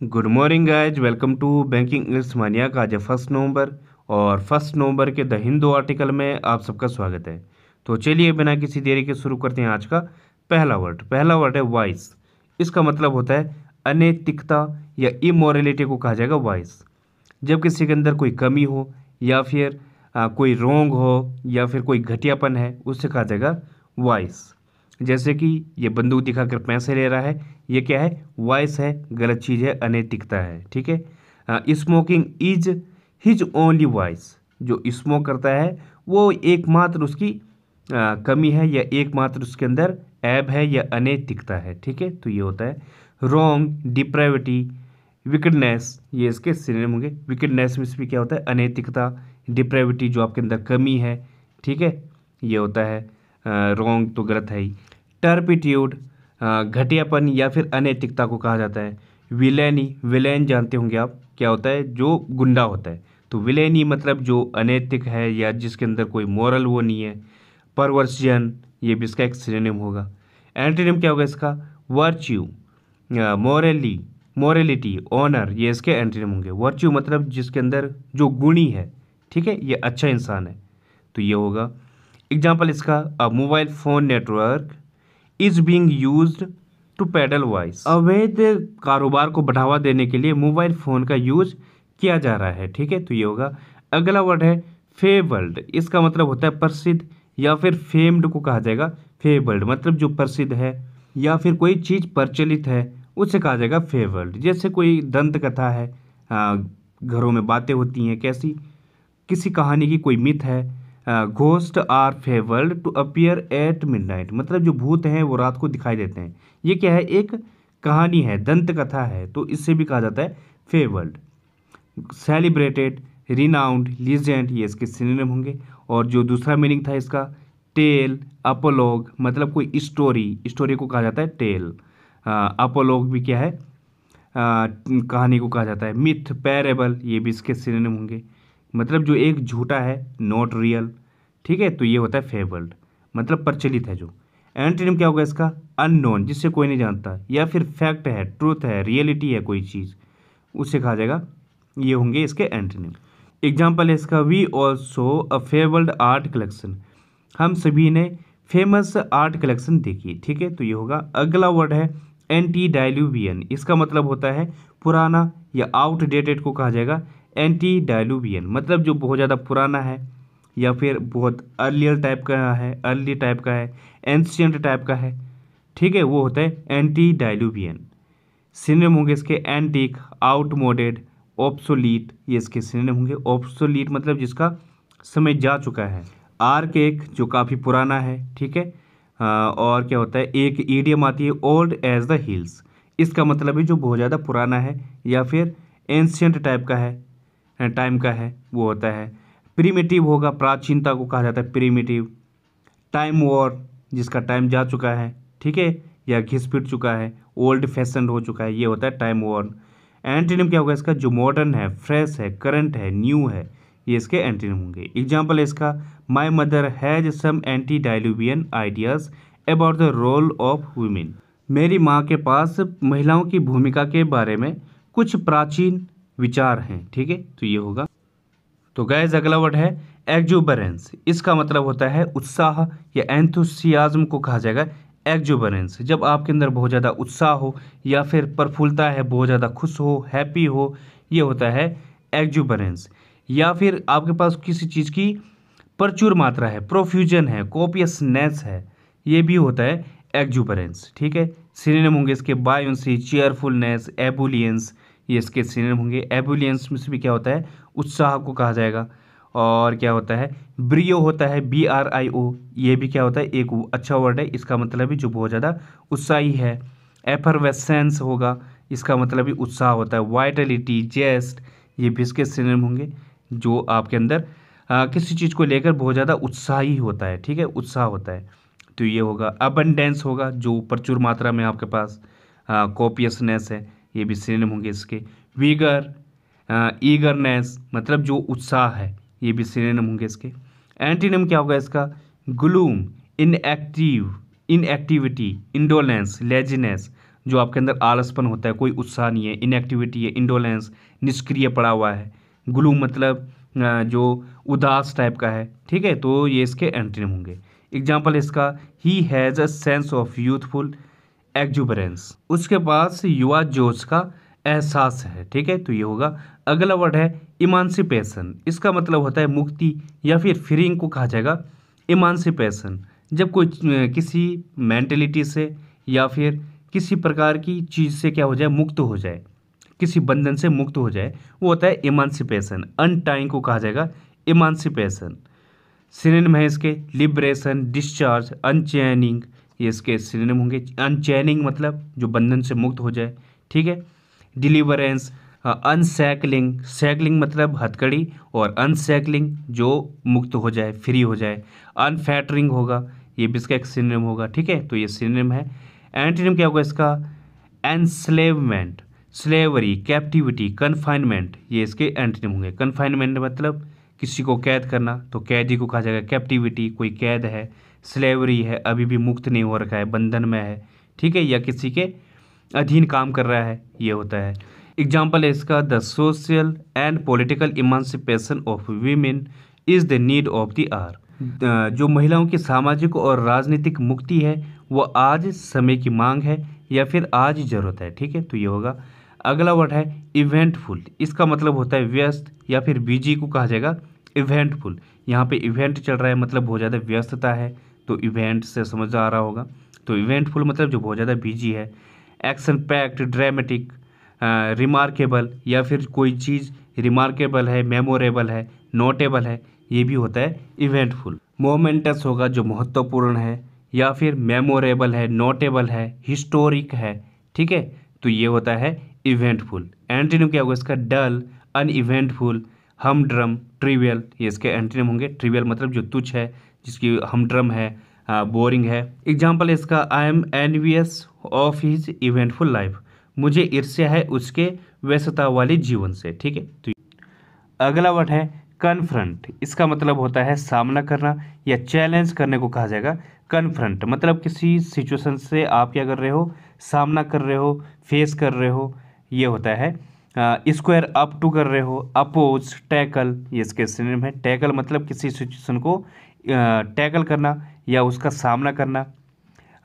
Good morning guys, welcome to banking English mania का आज है 1 नवंबर। और 1 नवंबर के द हिंदू आर्टिकल में आप सबका स्वागत है। तो चलिए बिना किसी देरी के शुरू करते हैं आज का पहला वर्ड है वाइस। इसका मतलब होता है अनैतिकता या इमोरलिटी को कहा जाएगा वाइस। जब किसी के अंदर कोई कमी हो या फिर कोई रोंग हो या फिर कोई घटियापन है, उससे कहा जाएगा वाइस। जैसे कि ये बंदूक दिखाकर पैसे ले रहा है, ये क्या है? वाइस है, गलत चीज़ है, अनैतिकता है। ठीक है। Smoking is his only vice. जो स्मोक करता है वो एकमात्र उसकी कमी है या एकमात्र उसके अंदर ऐब है या अनैतिकता है। ठीक है, तो ये होता है रॉन्ग, डिप्रेविटी, विकेडनेस, ये इसके सिनोनिम होंगे। विकेडनेस में भी क्या होता है? अनैतिकता। डिप्रेविटी जो आपके अंदर कमी है, ठीक है, ये होता है रॉन्ग, तो गलत है ही। टर्पिट्यूड, घटियापन या फिर अनैतिकता को कहा जाता है। विलेनी, विलेन जानते होंगे आप, क्या होता है? जो गुंडा होता है। तो विलेनी मतलब जो अनैतिक है या जिसके अंदर कोई मोरल वो नहीं है। परवर्जन, ये भी इसका एक सिनोनिम होगा। एंटोनिम क्या होगा इसका? वर्च्यू, मोरली, मोरलिटी, ऑनर, ये इसके एंटोनिम होंगे। वर्च्यू मतलब जिसके अंदर जो गुणी है, ठीक है, ये अच्छा इंसान है, तो ये होगा। एग्जाम्पल इसका, a mobile phone network is being used to peddle vice. अवैध कारोबार को बढ़ावा देने के लिए मोबाइल फोन का यूज किया जा रहा है। ठीक है, तो ये होगा। अगला वर्ड है फेबल्ड। इसका मतलब होता है प्रसिद्ध या फिर फेम्ड को कहा जाएगा फेबल्ड। मतलब जो प्रसिद्ध है या फिर कोई चीज प्रचलित है उसे कहा जाएगा फेबल्ड। जैसे कोई दंत कथा है, घरों में बातें होती हैं, कैसी? किसी कहानी की कोई मिथ है। Ghost are fabled to appear at midnight. मतलब जो भूत हैं वो रात को दिखाई देते हैं। ये क्या है? एक कहानी है, दंत कथा है, तो इससे भी कहा जाता है फेबल्ड। सेलिब्रेटेड, रिनाउंड, लीजेंड, ये इसके सिनोनिम होंगे। और जो दूसरा मीनिंग था इसका, टेल, अपोलॉग, मतलब कोई स्टोरी, स्टोरी को कहा जाता है टेल। अपोलॉग भी क्या है? कहानी को कहा जाता है। मिथ, पैरेबल, ये भी इसके सिनोनिम होंगे। मतलब जो एक झूठा है, नॉट रियल। ठीक है, तो ये होता है फेबल्ड, मतलब प्रचलित है जो। एंटोनिम क्या होगा इसका? अननोन, जिससे कोई नहीं जानता, या फिर फैक्ट है, ट्रूथ है, रियलिटी है कोई चीज़, उससे कहा जाएगा। ये होंगे इसके एंटोनिम। एग्जाम्पल है इसका, we also a fabled art collection. हम सभी ने फेमस आर्ट कलेक्शन देखी। ठीक है, तो ये होगा। अगला वर्ड है एंटी डाइल्यूवियन। इसका मतलब होता है पुराना या आउटडेटेड को कहा जाएगा एंटी डाइल्यूवियन। मतलब जो बहुत ज़्यादा पुराना है या फिर बहुत अर्लियर टाइप का है, अर्ली टाइप का है, एंशियंट टाइप का है, ठीक है, वो होता है एंटी डाइल्यूवियन। सिनोनिम होंगे इसके एंटीक, आउटमोडेड, ऑब्सोलीट, ये इसके सिनोनिम होंगे। ऑब्सोलीट मतलब जिसका समय जा चुका है। आर्केक, जो काफ़ी पुराना है। ठीक है। और क्या होता है? एक ईडियम आती है, ओल्ड एज द हिल्स। इसका मतलब है जो बहुत ज़्यादा पुराना है या फिर एंशियंट टाइप का है, टाइम का है, वो होता है। प्रिमिटिव होगा, प्राचीनता को कहा जाता है प्रिमिटिव। टाइम वॉर, जिसका टाइम जा चुका है, ठीक है, या घिस पिट चुका है, ओल्ड फैशन हो चुका है, ये होता है टाइम वॉर। एंटोनिम क्या होगा इसका? जो मॉडर्न है, फ्रेश है, करंट है, न्यू है, ये इसके एंटोनिम होंगे। एग्जाम्पल है इसका, my mother has some antediluvian ideas about the role of women. मेरी माँ के पास महिलाओं की भूमिका के बारे में कुछ प्राचीन विचार हैं। ठीक है, तो ये होगा। तो गैस अगला वर्ड है एक्जुबरेंस। इसका मतलब होता है उत्साह या एंथुसियाज्म को कहा जाएगा एक्जुबरेंस। जब आपके अंदर बहुत ज़्यादा उत्साह हो या फिर प्रफुल्लता है, बहुत ज़्यादा खुश हो, हैप्पी हो, ये होता है एक्जुबरेंस। या फिर आपके पास किसी चीज़ की प्रचुर मात्रा है, प्रोफ्यूजन है, कोपियसनेस है, ये भी होता है एक्जुबरेंस। ठीक है। सिनोनिम होंगे इसके बायोंसी, चीयरफुलनेस, एबुलियंस, ये इसके सिनोनिम होंगे। एबुलियंस में से भी क्या होता है? उत्साह को कहा जाएगा। और क्या होता है? ब्रियो होता है, BRIO, ये भी क्या होता है? एक अच्छा वर्ड है, इसका मतलब भी जो बहुत ज़्यादा उत्साही है। एफरवेसेंस होगा, इसका मतलब भी उत्साह होता है। वाइटलिटी, जेस्ट, ये भी इसके सिनोनिम होंगे। जो आपके अंदर किसी चीज़ को लेकर बहुत ज़्यादा उत्साही होता है, ठीक है, उत्साह होता है, तो ये होगा। अबंडेंस होगा, जो प्रचुर मात्रा में आपके पास। कॉपियसनेस है, ये भी सिनोनिम होंगे इसके। वीगर, ईगरनेस, मतलब जो उत्साह है, ये भी सिनोनिम होंगे इसके। एंटीनिम क्या होगा इसका? Gloom, inactive, inactivity, indolence, laziness, जो आपके अंदर आलसपन होता है, कोई उत्साह नहीं है, इनएक्टिविटी है, इंडोलेंस, निष्क्रिय पड़ा हुआ है। ग्लूम मतलब जो उदास टाइप का है, ठीक है, तो ये इसके एंटोनिम होंगे। एग्जाम्पल इसका, he has a sense of youthful exuberance, उसके पास युवा जोश का एहसास है, ठीक है, तो ये होगा। अगला वर्ड है इमांसिपेशन, इसका मतलब होता है मुक्ति या फिर फ्रीइंग को कहा जाएगा इमांसिपेशन। जब कोई किसी मेंटेलिटी से या फिर किसी प्रकार की चीज़ से क्या हो जाए, मुक्त हो जाए, किसी बंधन से मुक्त हो जाए, वो होता है इमांसिपेशन। अनटाइंग को कहा जाएगा इमांसिपेशन। सिनोनिम है इसके लिबरेशन, डिस्चार्ज, अनचैनिंग, ये इसके सिनोनिम होंगे। अनचैनिंग मतलब जो बंधन से मुक्त हो जाए, ठीक है। डिलीवरेंस, अनसैकलिंग, सैकलिंग मतलब हथकड़ी, और अनसैकलिंग जो मुक्त हो जाए, फ्री हो जाए। अनफैटरिंग होगा, ये भी इसका एक सिनोनिम होगा, ठीक है, तो ये सिनोनिम है। एंटोनिम क्या होगा इसका, एनस्लेवमेंट, स्लेवरी, कैप्टिविटी, कन्फाइनमेंट, ये इसके एंटोनिम होंगे। कन्फाइनमेंट मतलब किसी को कैद करना, तो कैदी को कहा जाएगा कैप्टिविटी, कोई कैद है। स्लेवरी है, अभी भी मुक्त नहीं हो रखा है, बंधन में है, ठीक है, या किसी के अधीन काम कर रहा है, ये होता है। एग्जाम्पल है इसका, the social and political emancipation of women is the need of the hour, जो महिलाओं की सामाजिक और राजनीतिक मुक्ति है वो आज समय की मांग है या फिर आज ज़रूरत है, ठीक है, तो ये होगा। अगला वर्ड है इवेंटफुल, इसका मतलब होता है व्यस्त या फिर बिजी को कहा जाएगा इवेंटफुल। यहाँ पे इवेंट चल रहा है मतलब बहुत ज़्यादा व्यस्तता है, तो इवेंट से समझ आ रहा होगा, तो इवेंटफुल मतलब जो बहुत ज़्यादा बिजी है। एक्शन पैक्ड, ड्रामेटिक, रिमार्केबल, या फिर कोई चीज़ रिमार्केबल है, मेमोरेबल है, नोटेबल है, ये भी होता है इवेंटफुल। मोमेंटस होगा जो महत्वपूर्ण है, या फिर मेमोरेबल है, नोटेबल है, हिस्टोरिक है, ठीक है, तो ये होता है इवेंटफुल। एंटोनिम क्या होगा इसका, डल, अनइवेंटफुल, हमड्रम, ट्रिवियल, ये इसके एंटोनिम होंगे। ट्रिवियल मतलब जो तुच्छ है, जिसकी हमड्रम है, बोरिंग है। एग्जाम्पल इसका, I am envious of his eventful life, मुझे ईर्ष्या है उसके व्यस्तता वाले जीवन से, ठीक है। तो अगला वर्ड है कन्फ्रंट, इसका मतलब होता है सामना करना या चैलेंज करने को कहा जाएगा कन्फ्रंट। मतलब किसी सिचुएशन से आप क्या कर रहे हो, सामना कर रहे हो, फेस कर रहे हो, ये होता है। स्क्वायर अप टू कर रहे हो, अपोज, टैकल, ये इसके सिनोनिम है। टैकल मतलब किसी सिचुएशन को टैकल करना या उसका सामना करना।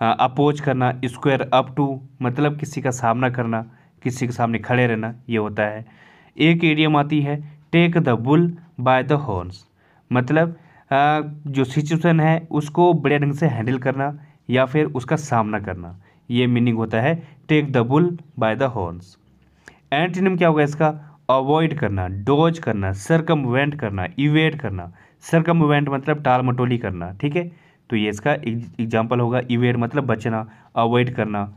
अपोज करना, स्क्वायर अप टू मतलब किसी का सामना करना, किसी के सामने खड़े रहना, ये होता है। एक इडियम आती है, take the bull by the horns, मतलब जो सिचुएशन है उसको बड़े ढंग से हैंडल करना या फिर उसका सामना करना, ये मीनिंग होता है take the bull by the horns. Antonym क्या होगा इसका, अवॉइड करना, डॉज करना, सरकमवेंट करना, इवेट करना। सरकमवेंट मतलब टाल मटोली करना, ठीक है, तो ये इसका एग्जाम्पल होगा। इवेट मतलब बचना, अवॉइड करना,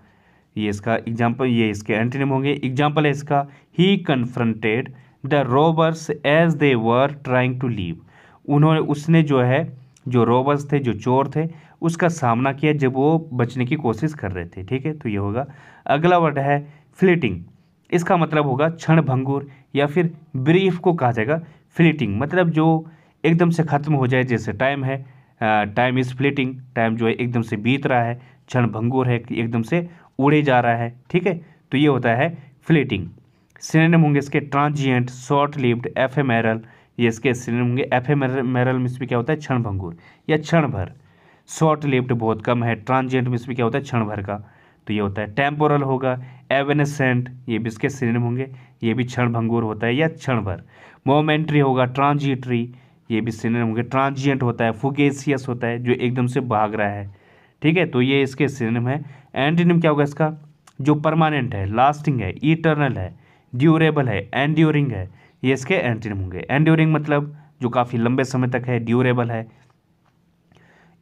ये इसका एग्जाम्पल, ये इसके एंटोनिम होंगे। एग्जाम्पल है इसका, he confronted the robbers as they were trying to leave, उसने जो है, जो रॉबर्स थे, जो चोर थे, उसका सामना किया जब वो बचने की कोशिश कर रहे थे, ठीक है, तो ये होगा। अगला वर्ड है फ्लीटिंग, इसका मतलब होगा क्षण भंगुर या फिर ब्रीफ को कहा जाएगा फ्लीटिंग, मतलब जो एकदम से ख़त्म हो जाए, जैसे टाइम है, टाइम इज़ फ्लीटिंग, टाइम जो है एकदम से बीत रहा है, क्षण भंगुर है कि एकदम से उड़े जा रहा है, ठीक है, तो ये होता है फ्लीटिंग। सिनोनिम होंगे इसके ट्रांजिएंट, शॉर्ट लिव्ड, एफेमेरल, ये इसके सिनोनिम होंगे। एफेमेरल में इसमें क्या होता है, क्षण भंगुर या क्षण भर। शॉर्ट लिव्ड बहुत कम है, ट्रांजिएंट में इसमें क्या होता है, क्षण भर का, तो ये होता है। टेम्पोरल होगा, एवेनेसेंट, ये भी इसके सिनोनिम होंगे, ये भी क्षण भंगुर होता है या क्षण भर। मोमेंट्री होगा, ट्रांजिटरी, ये भी सिनोनिम होंगे। ट्रांजिएंट होता है, फुगेसियस होता है, जो एकदम से भाग रहा है, ठीक है, तो ये इसके सिनोनिम है। एंटोनिम क्या होगा इसका, जो परमानेंट है, लास्टिंग है, इटर्नल है, ड्यूरेबल है, एंड्योरिंग है, ये इसके एंटोनिम होंगे। एंड्योरिंग मतलब जो काफ़ी लंबे समय तक है, ड्यूरेबल है।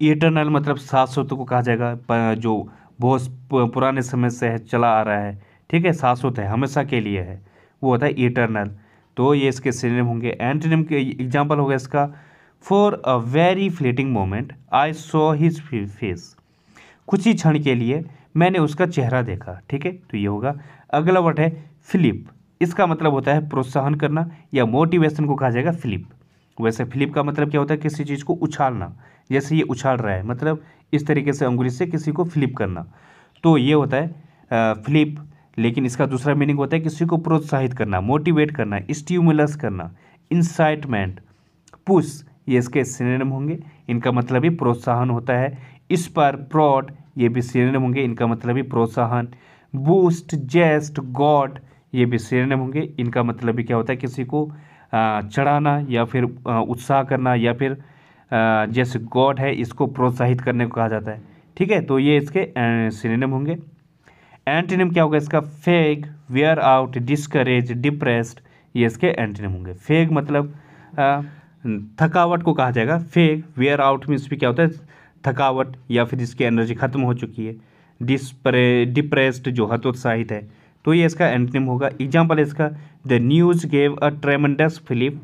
इटर्नल मतलब शाश्वत को कहा जाएगा, जो बहुत पुराने समय से है, चला आ रहा है, ठीक है, शाश्वत है, हमेशा के लिए है, वो होता है इटर्नल, तो ये इसके सिनोनिम होंगे। एंटोनिम के एग्जांपल होगा इसका, for a very fleeting moment I saw his face, कुछ ही क्षण के लिए मैंने उसका चेहरा देखा, ठीक है, तो ये होगा। अगला वर्ड है फ्लिप, इसका मतलब होता है प्रोत्साहन करना या मोटिवेशन को कहा जाएगा फ्लिप। वैसे फ्लिप का मतलब क्या होता है, किसी चीज़ को उछालना, जैसे ये उछाल रहा है, मतलब इस तरीके से अंगुली से किसी को फ्लिप करना, तो ये होता है फ्लिप, लेकिन इसका दूसरा मीनिंग होता है किसी को प्रोत्साहित करना, मोटिवेट करना, स्टिमुलस करना, इंसाइटमेंट, पुश, ये इसके सिनोनिम होंगे। इनका मतलब ही प्रोत्साहन होता है। इस पर, प्रॉड, ये भी सिनोनिम होंगे, इनका मतलब ही प्रोत्साहन। बूस्ट, जेस्ट, गॉड, ये भी सिनोनिम होंगे, इनका मतलब भी क्या होता है किसी को चढ़ाना या फिर उत्साह करना, या फिर जैसे गॉड है इसको प्रोत्साहित करने को कहा जाता है। ठीक है, तो ये इसके सिनोनिम होंगे। एंटीनिम क्या होगा इसका? फेग, वेयर आउट, डिस्करेज, डिप्रेस्ड, ये इसके एंटीनिम होंगे। फेग मतलब थकावट को कहा जाएगा। फेग, वेयर आउट मीन्स भी क्या होता है? थकावट या फिर जिसकी एनर्जी खत्म हो चुकी है। डिप्रेस्ड जो हतोत्साहित है, तो ये इसका एंटीनिम होगा। एग्जाम्पल इसका, the news gave a tremendous fillip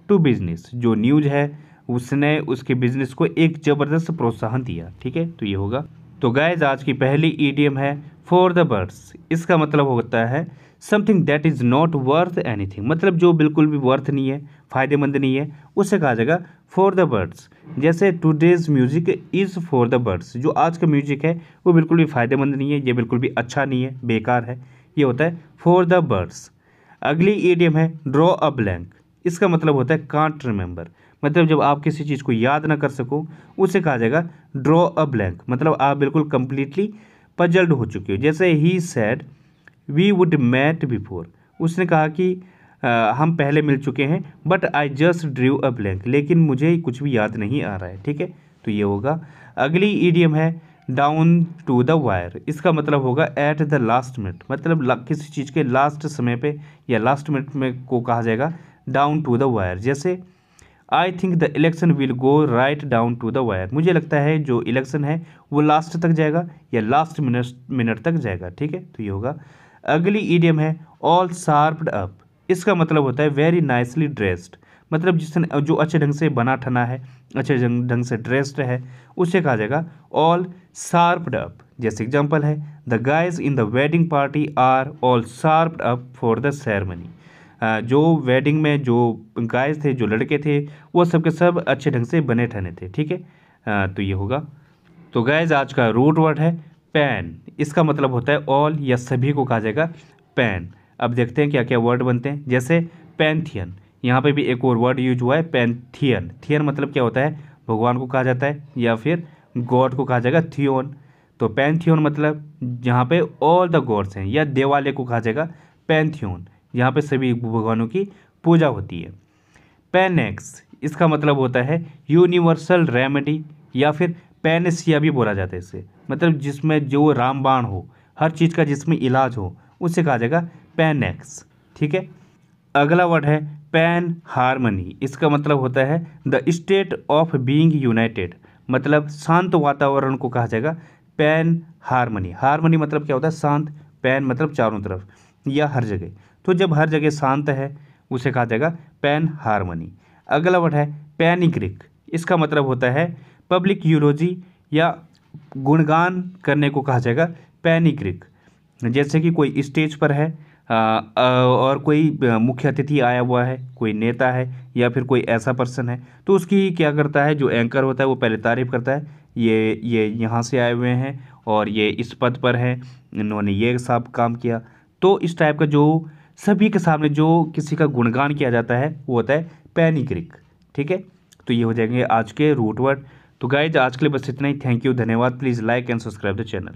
to business, जो न्यूज़ है उसने उसके बिजनेस को एक ज़बरदस्त प्रोत्साहन दिया। ठीक है, तो ये होगा। तो गाइज आज की पहली ईडियम है फॉर द बर्ड्स। इसका मतलब होता है something that is not worth anything, मतलब जो बिल्कुल भी वर्थ नहीं है, फ़ायदेमंद नहीं है, उसे कहा जाएगा फॉर द बर्ड्स। जैसे today's music is for the birds, जो आज का म्यूजिक है वो बिल्कुल भी फ़ायदेमंद नहीं है, ये बिल्कुल भी अच्छा नहीं है, बेकार है, ये होता है फॉर द बर्ड्स। अगली ईडियम है ड्रॉ अ ब्लैंक। इसका मतलब होता है कांट रिमेंबर, मतलब जब आप किसी चीज़ को याद ना कर सको उसे कहा जाएगा ड्रॉ अ ब्लैंक, मतलब आप बिल्कुल कंप्लीटली पजल्ड हो चुके हो। जैसे he said we would met before, उसने कहा कि हम पहले मिल चुके हैं, but I just drew a blank, लेकिन मुझे कुछ भी याद नहीं आ रहा है। ठीक है, तो ये होगा। अगली ईडियम है डाउन टू द वायर। इसका मतलब होगा एट द लास्ट मिनट, मतलब किसी चीज़ के लास्ट समय पे या लास्ट मिनट में को कहा जाएगा डाउन टू द वायर। जैसे I think the election will go right down to the wire, मुझे लगता है जो इलेक्शन है वो लास्ट तक जाएगा या लास्ट मिनट तक जाएगा। ठीक है, तो ये होगा। अगली ईडियम है ऑल शार्प्ड अप। इसका मतलब होता है वेरी नाइसली ड्रेस्ड, मतलब जिसने जो अच्छे ढंग से बना ठना है, अच्छे ढंग से ड्रेस्ड है, उसे कहा जाएगा ऑल शार्प्ड अप। जैसे एग्जांपल है the guys in the wedding party are all sharped up for the ceremony. जो वेडिंग में जो गाइज थे, जो लड़के थे, वो सब के सब अच्छे ढंग से बने ठने थे। ठीक है, तो ये होगा। तो गाइज आज का रूट वर्ड है पैन। इसका मतलब होता है ऑल या सभी को कहा जाएगा पैन। अब देखते हैं क्या क्या वर्ड बनते हैं। जैसे पैंथियन, यहाँ पे भी एक और वर्ड यूज हुआ है पैंथियन। थियन मतलब क्या होता है? भगवान को कहा जाता है या फिर गॉड को कहा जाएगा थियोन। तो पैंथियन मतलब जहाँ पे ऑल द गॉड्स हैं, या देवालय को कहा जाएगा पैंथियन, यहाँ पे सभी भगवानों की पूजा होती है। पैनेक्स, इसका मतलब होता है यूनिवर्सल रेमेडी, या फिर पैनेसिया भी बोला जाता है इसे, मतलब जिसमें जो रामबाण हो, हर चीज़ का जिसमें इलाज हो, उसे कहा जाएगा पैनेक्स। ठीक है, अगला वर्ड है पैन हारमनी। इसका मतलब होता है the state of being United, मतलब शांत वातावरण को कहा जाएगा पैन हारमनी। हारमनी मतलब क्या होता है? शांत। पैन मतलब चारों तरफ या हर जगह, तो जब हर जगह शांत है उसे कहा जाएगा पैन हारमनी। अगला वर्ड है पैनिक्रिक। इसका मतलब होता है पब्लिक यूलोजी या गुणगान करने को कहा जाएगा पैनिक्रिक। जैसे कि कोई स्टेज पर है और कोई मुख्य अतिथि आया हुआ है, कोई नेता है या फिर कोई ऐसा पर्सन है, तो उसकी क्या करता है, जो एंकर होता है वो पहले तारीफ करता है, ये यहाँ से आए हुए हैं और ये इस पद पर हैं, इन्होंने ये सब काम किया। तो इस टाइप का जो सभी के सामने जो किसी का गुणगान किया जाता है वो होता है पैनिक्रिक। ठीक है, तो ये हो जाएंगे आज के रूट वर्ड। तो गाइज आज के लिए बस इतना ही। थैंक यू, धन्यवाद। Please like and subscribe the channel.